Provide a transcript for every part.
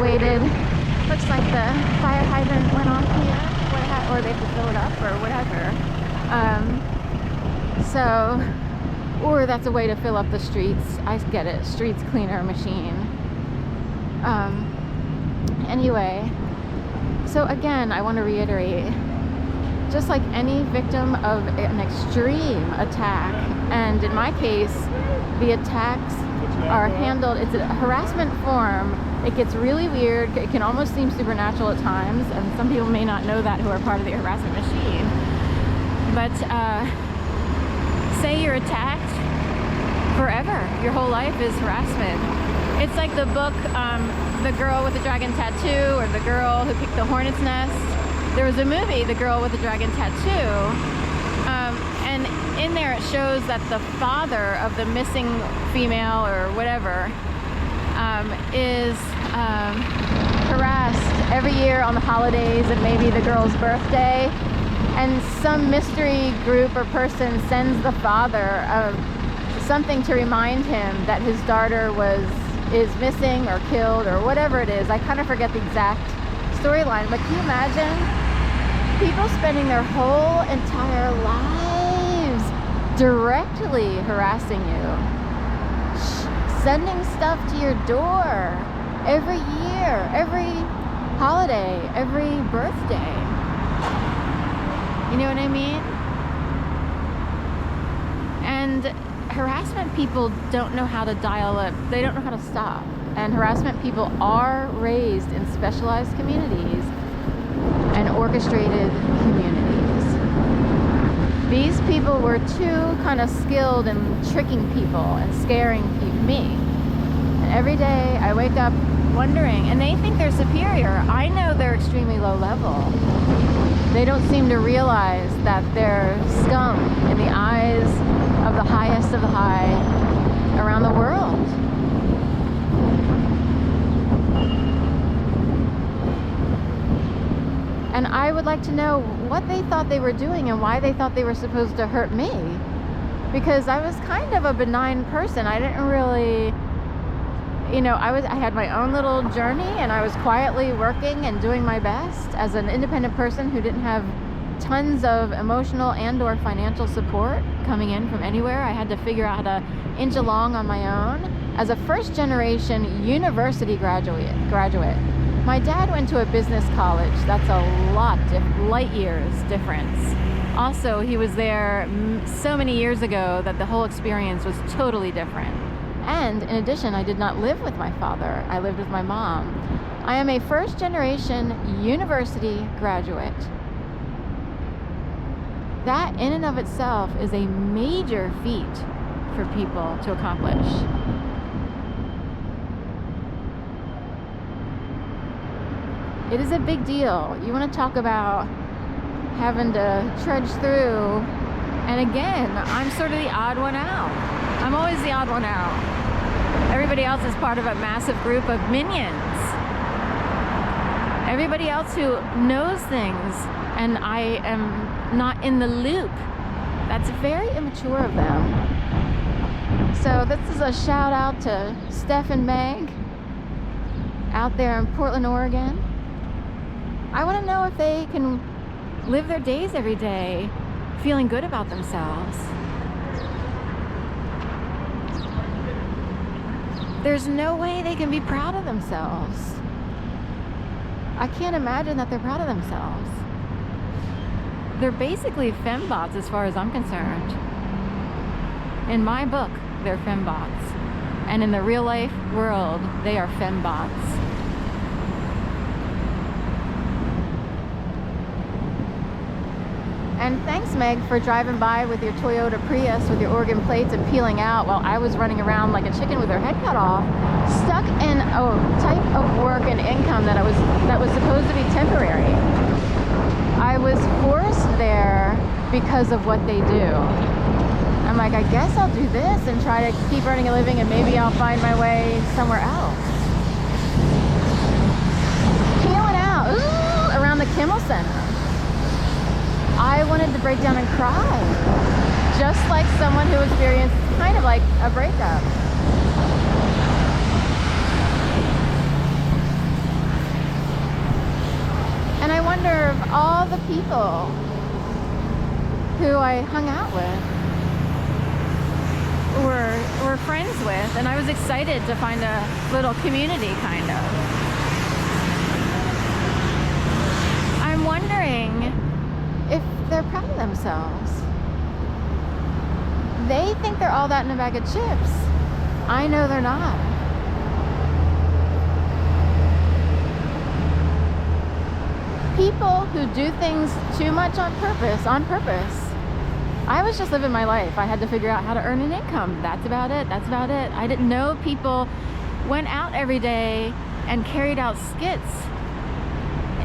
evacuated. Looks like the fire hydrant went off here, or they have to fill it up or whatever. Or that's a way to fill up the streets. I get it, streets cleaner machine. Anyway, so again, I want to reiterate, just like any victim of an extreme attack, and in my case, the attacks are handled, it's a harassment form. It gets really weird. It can almost seem supernatural at times, and some people may not know that who are part of the harassment machine. But say you're attacked forever. Your whole life is harassment. It's like the book, The Girl with the Dragon Tattoo, or The Girl Who Picked the Hornet's Nest. There was a movie, The Girl with the Dragon Tattoo, and in there it shows that the father of the missing female or whatever is harassed every year on the holidays and maybe the girl's birthday, and some mystery group or person sends the father something to remind him that his daughter is missing or killed or whatever it is. I kind of forget the exact storyline, but can you imagine people spending their whole entire lives directly harassing you, sending stuff to your door every year, every holiday, every birthday? You know what I mean? And harassment people don't know how to dial up. They don't know how to stop. And harassment people are raised in specialized communities and orchestrated communities. These people were too kind of skilled in tricking people and scaring me. And every day I wake up wondering, and they think they're superior. I know they're extremely low level. They don't seem to realize that they're scum in the eyes of the highest of the high around the world. And I would like to know what they thought they were doing and why they thought they were supposed to hurt me. Because I was kind of a benign person. I didn't really, I had my own little journey, and I was quietly working and doing my best as an independent person who didn't have tons of emotional and or financial support coming in from anywhere. I had to figure out how to inch along on my own. As a first generation university graduate, my dad went to a business college. That's a lot, light years difference. Also, he was there so many years ago that the whole experience was totally different. And in addition, I did not live with my father. I lived with my mom. I am a first generation university graduate. That in and of itself is a major feat for people to accomplish. It is a big deal. You want to talk about having to trudge through, and again, I'm sort of the odd one out. I'm always the odd one out. Everybody else is part of a massive group of minions. Everybody else who knows things, and I am not in the loop. That's very immature of them. So this is a shout out to Steph and Meg out there in Portland, Oregon. I want to know if they can live their days every day feeling good about themselves. There's no way they can be proud of themselves. I can't imagine that they're proud of themselves. They're basically fembots as far as I'm concerned. In my book, they're fembots. And in the real life world, they are fembots. And thanks, Meg, for driving by with your Toyota Prius with your Oregon plates and peeling out while I was running around like a chicken with her head cut off, stuck in a type of work and income that was supposed to be temporary. I was forced there because of what they do. I'm like, I guess I'll do this and try to keep earning a living, and maybe I'll find my way somewhere else. Peeling out around the Kimmel Center. I wanted to break down and cry, just like someone who experienced kind of like a breakup. wonder if all the people who I hung out with were friends with, and I was excited to find a little community, kind of. I'm wondering if they're proud of themselves. They think they're all that in a bag of chips. I know they're not. People who do things too much on purpose. I was just living my life. I had to figure out how to earn an income. That's about it. I didn't know people went out every day and carried out skits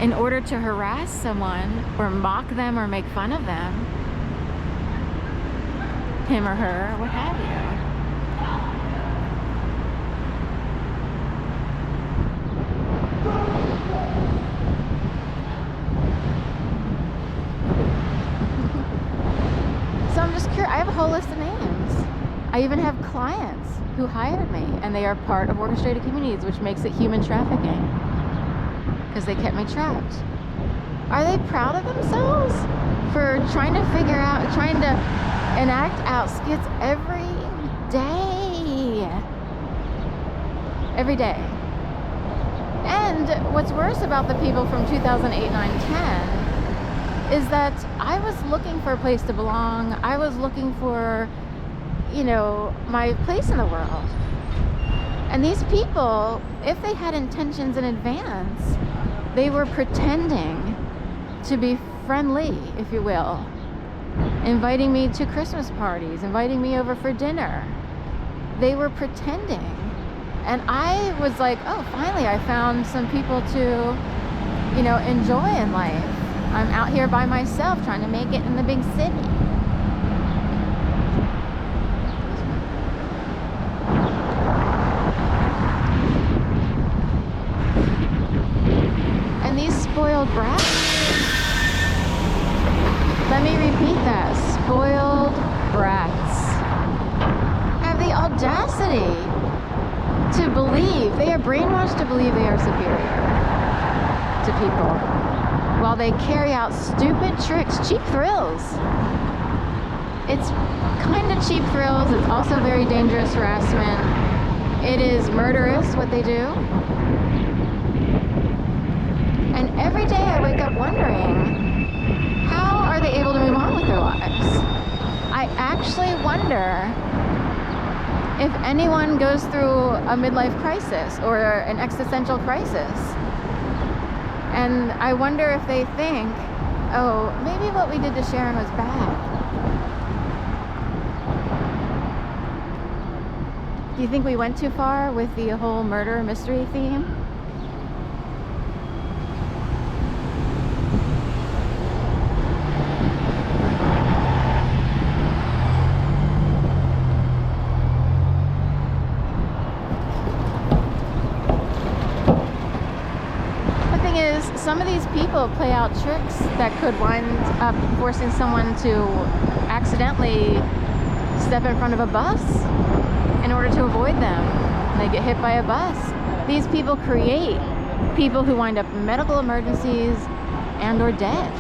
in order to harass someone or mock them or make fun of them, him or her, what have you. So I'm just curious. I have a whole list of names. I even have clients who hired me, and they are part of orchestrated communities, which makes it human trafficking because they kept me trapped. Are they proud of themselves for trying to enact out skits every day? And what's worse about the people from 2008, 9, 10 is that I was looking for a place to belong. I was looking for, my place in the world. And these people, if they had intentions in advance, they were pretending to be friendly, if you will, inviting me to Christmas parties, inviting me over for dinner. They were pretending. And I was like, oh, finally I found some people to, enjoy in life. I'm out here by myself trying to make it in the big city. And these spoiled brats, let me repeat that, spoiled brats, have the audacity to believe, they are brainwashed to believe they are superior to people, while they carry out stupid tricks, cheap thrills. It's kind of cheap thrills. It's also very dangerous harassment. It is murderous what they do. And every day I wake up wondering, how are they able to move on with their lives? I actually wonder if anyone goes through a midlife crisis or an existential crisis. And I wonder if they think, oh, maybe what we did to Sharon was bad. Do you think we went too far with the whole murder mystery theme? Some of these people play out tricks that could wind up forcing someone to accidentally step in front of a bus in order to avoid them. And they get hit by a bus. These people create people who wind up in medical emergencies and or dead.